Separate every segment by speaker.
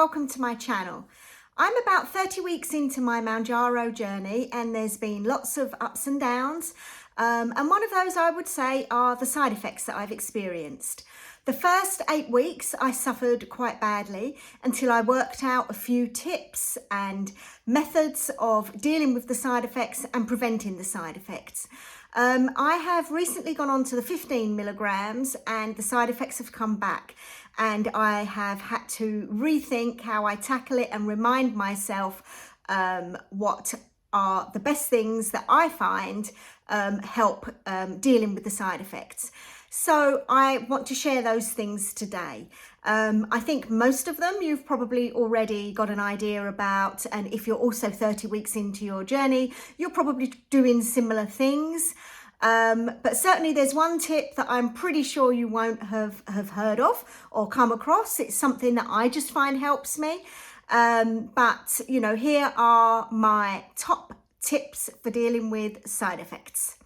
Speaker 1: welcome to my channel. I'm about 30 weeks into my Mounjaro journey and there's been lots of ups and downs, and one of those I would say are the side effects that I've experienced. The first 8 weeks I suffered quite badly until I worked out a few tips and methods of dealing with the side effects and preventing the side effects. I have recently gone on to the 15 milligrams and the side effects have come back, and I have had to rethink how I tackle it and remind myself what are the best things that I find help dealing with the side effects. So I want to share those things today. I think most of them you've probably already got an idea about, and if you're also 30 weeks into your journey, you're probably doing similar things. But certainly there's one tip that I'm pretty sure you won't have heard of or come across. It's something that I just find helps me. But you know, here are my top tips for dealing with side effects.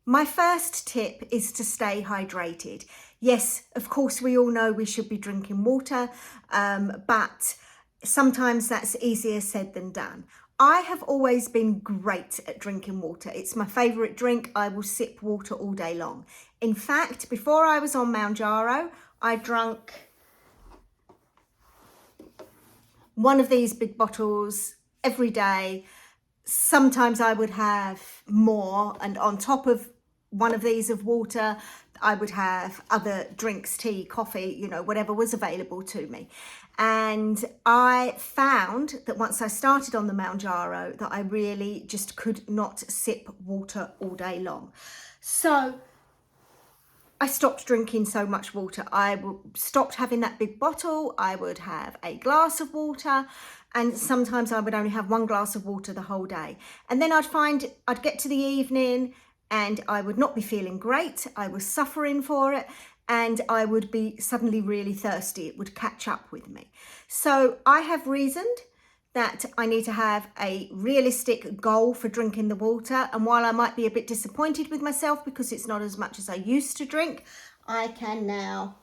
Speaker 1: My first tip is to stay hydrated. Yes, of course, we all know we should be drinking water, but sometimes that's easier said than done. I have always been great at drinking water. It's my favourite drink. I will sip water all day long. In fact, before I was on Mounjaro, I drank one of these big bottles every day. Sometimes I would have more, and on top of one of these of water, I would have other drinks, tea, coffee, you know, whatever was available to me. And I found that once I started on the Mounjaro that I really just could not sip water all day long. So I stopped drinking so much water. I stopped having that big bottle. I would have a glass of water, and sometimes I would only have one glass of water the whole day. And then I'd get to the evening and I would not be feeling great. I was suffering for it, and I would be suddenly really thirsty. It would catch up with me. So I have reasoned that I need to have a realistic goal for drinking the water. And while I might be a bit disappointed with myself because it's not as much as I used to drink, I can now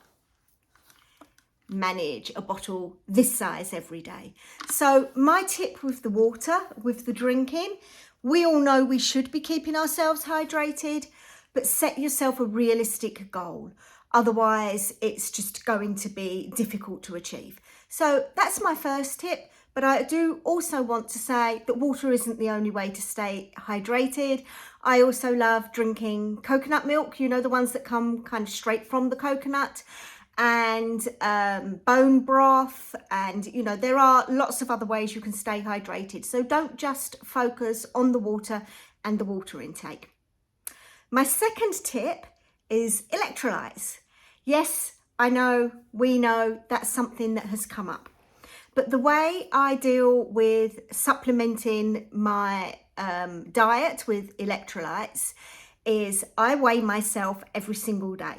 Speaker 1: manage a bottle this size every day. So my tip with the water, with the drinking, we all know we should be keeping ourselves hydrated, but set yourself a realistic goal. Otherwise, it's just going to be difficult to achieve. So that's my first tip. But I do also want to say that water isn't the only way to stay hydrated. I also love drinking coconut milk, you know, the ones that come kind of straight from the coconut, and bone broth, and you know, there are lots of other ways you can stay hydrated. So don't just focus on the water and the water intake. My second tip is electrolytes. Yes, I know, we know that's something that has come up. But the way I deal with supplementing my diet with electrolytes is I weigh myself every single day.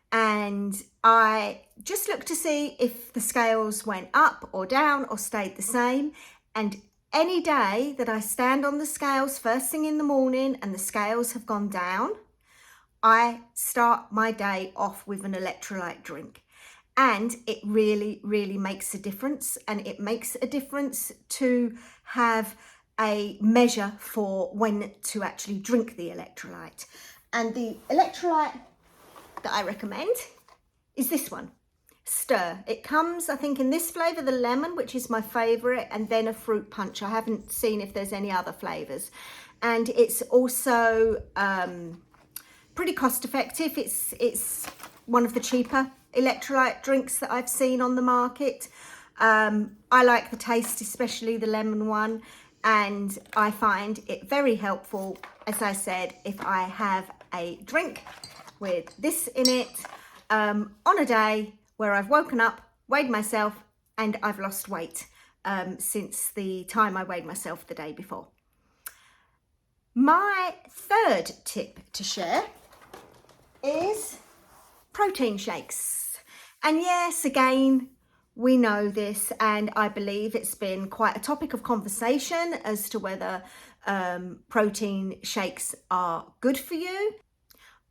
Speaker 1: And I just look to see if the scales went up or down or stayed the same. And any day that I stand on the scales first thing in the morning and the scales have gone down, I start my day off with an electrolyte drink. And it really, really makes a difference. And it makes a difference to have a measure for when to actually drink the electrolyte. And the electrolyte that I recommend is this one, Stir. It comes, I think, in this flavour, the lemon, which is my favourite, and then a fruit punch. I haven't seen if there's any other flavours. And it's also pretty cost effective. It's one of the cheaper electrolyte drinks that I've seen on the market. I like the taste, especially the lemon one, and I find it very helpful, as I said, if I have a drink with this in it on a day where I've woken up, weighed myself, and I've lost weight since the time I weighed myself the day before. My third tip to share is protein shakes. And yes, again, we know this, and I believe it's been quite a topic of conversation as to whether protein shakes are good for you.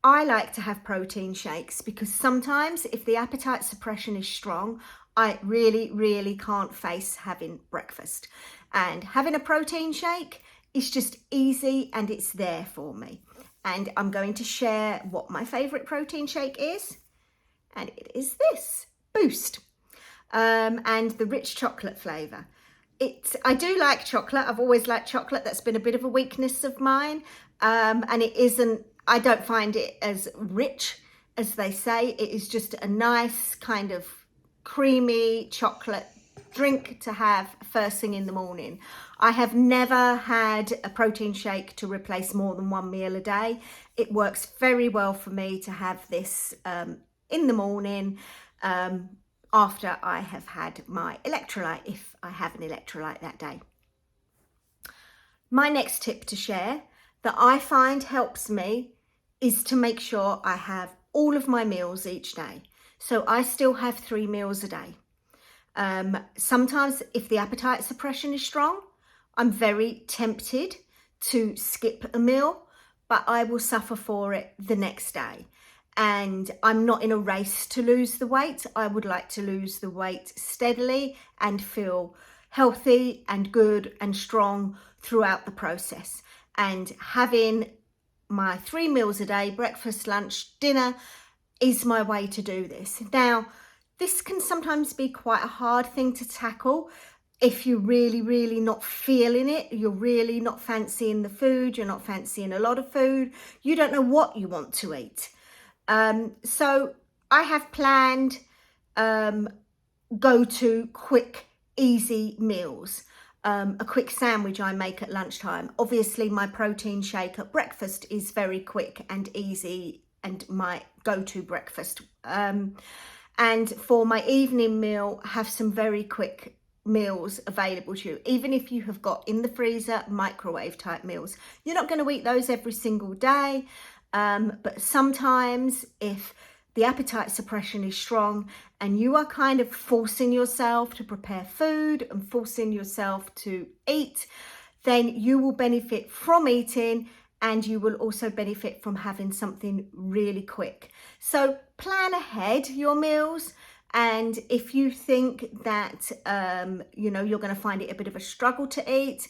Speaker 1: I like to have protein shakes because sometimes if the appetite suppression is strong, I really can't face having breakfast. And having a protein shake is just easy and it's there for me. And I'm going to share what my favourite protein shake is. And it is this, Boost. And the rich chocolate flavour. I do like chocolate. I've always liked chocolate. That's been a bit of a weakness of mine. And I don't find it as rich as they say. It is just a nice kind of creamy chocolate drink to have first thing in the morning. I have never had a protein shake to replace more than one meal a day. It works very well for me to have this in the morning after I have had my electrolyte, if I have an electrolyte that day. My next tip to share that I find helps me is to make sure I have all of my meals each day. So I still have 3 meals a day. Sometimes if the appetite suppression is strong, I'm very tempted to skip a meal, but I will suffer for it the next day. And I'm not in a race to lose the weight. I would like to lose the weight steadily and feel healthy and good and strong throughout the process. And having my 3 meals a day, breakfast, lunch, dinner, is my way to do this. Now, this can sometimes be quite a hard thing to tackle if you're really not feeling it. You're really not fancying the food. You're not fancying a lot of food. You don't know what you want to eat. So I have planned go-to quick, easy meals. A quick sandwich I make at lunchtime. Obviously, my protein shake at breakfast is very quick and easy and my go-to breakfast. And for my evening meal, have some very quick meals available to you. Even if you have got in the freezer microwave type meals, you're not going to eat those every single day. But sometimes if the appetite suppression is strong and you are kind of forcing yourself to prepare food and forcing yourself to eat, then you will benefit from eating and you will also benefit from having something really quick. So plan ahead your meals. And if you think that, you're going to find it a bit of a struggle to eat,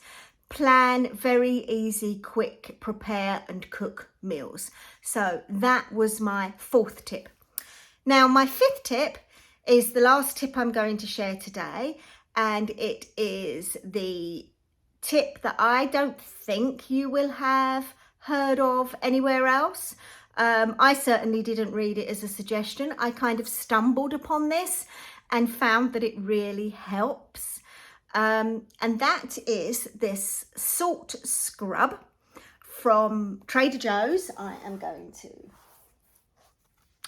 Speaker 1: plan very easy, quick, prepare and cook meals. So that was my 4th tip. Now, my 5th tip is the last tip I'm going to share today. And it is the tip that I don't think you will have heard of anywhere else. I certainly didn't read it as a suggestion. I kind of stumbled upon this and found that it really helps. And that is this salt scrub from Trader Joe's. I am going to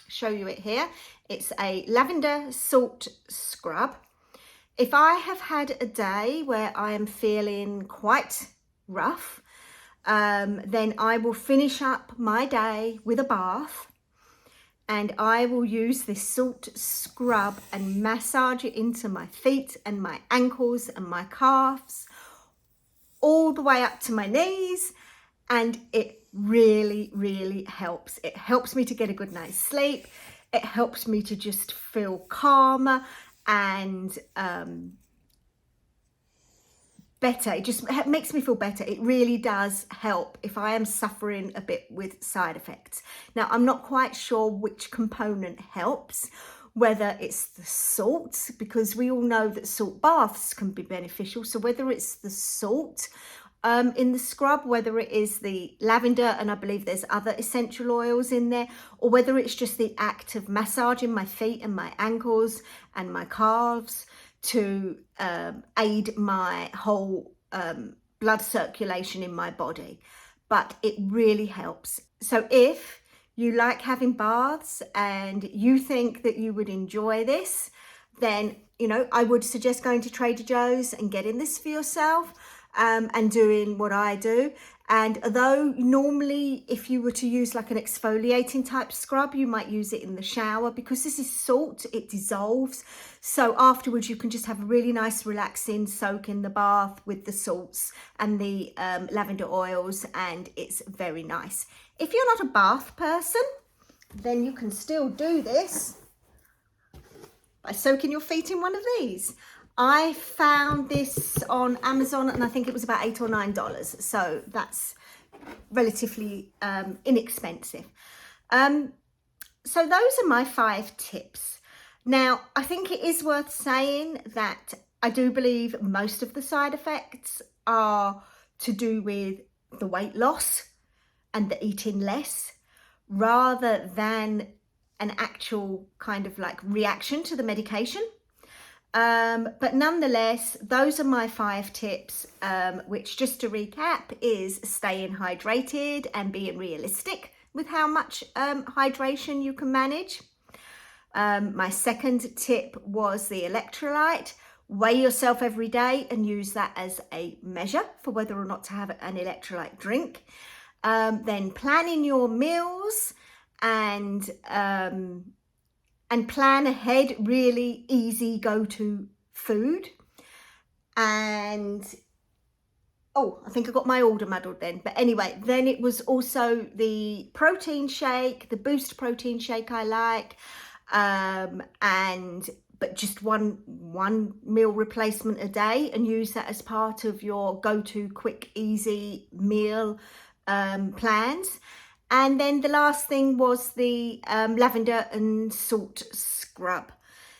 Speaker 1: show you it here. It's a lavender salt scrub. If I have had a day where I am feeling quite rough, then I will finish up my day with a bath and I will use this salt scrub and massage it into my feet and my ankles and my calves all the way up to my knees, and it really helps. It helps me to get a good night's sleep. It helps me to just feel calmer and better. It just makes me feel better. It really does help if I am suffering a bit with side effects. Now, I'm not quite sure which component helps, whether it's the salt, because we all know that salt baths can be beneficial. So whether it's the salt in the scrub, whether it is the lavender, and I believe there's other essential oils in there, or whether it's just the act of massaging my feet and my ankles and my calves to aid my whole blood circulation in my body. But it really helps. So if you like having baths and you think that you would enjoy this, then, I would suggest going to Trader Joe's and getting this for yourself and doing what I do. And although normally if you were to use like an exfoliating type scrub, you might use it in the shower, because this is salt, it dissolves. So afterwards you can just have a really nice relaxing soak in the bath with the salts and the lavender oils, and it's very nice. If you're not a bath person, then you can still do this by soaking your feet in one of these. I found this on Amazon and I think it was about $8 or $9. So that's relatively inexpensive. So those are my 5 tips. Now, I think it is worth saying that I do believe most of the side effects are to do with the weight loss and the eating less, rather than an actual kind of like reaction to the medication. But nonetheless, those are my 5 tips, which, just to recap, is staying hydrated and being realistic with how much hydration you can manage. My second tip was the electrolyte. Weigh yourself every day and use that as a measure for whether or not to have an electrolyte drink. Then planning your meals and plan ahead, really easy go-to food. And oh, I think I got my order muddled then. But anyway, then it was also the protein shake, the Boost protein shake I like. But just one meal replacement a day, and use that as part of your go-to quick, easy meal plans. And then the last thing was the lavender and salt scrub.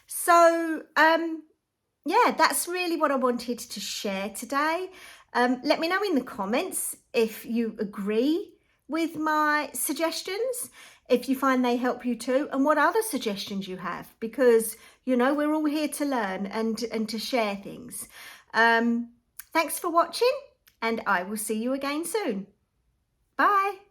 Speaker 1: So yeah, that's really what I wanted to share today. Let me know in the comments if you agree with my suggestions, if you find they help you too, and what other suggestions you have, because, you know, we're all here to learn and to share things. Thanks for watching, and I will see you again soon. Bye.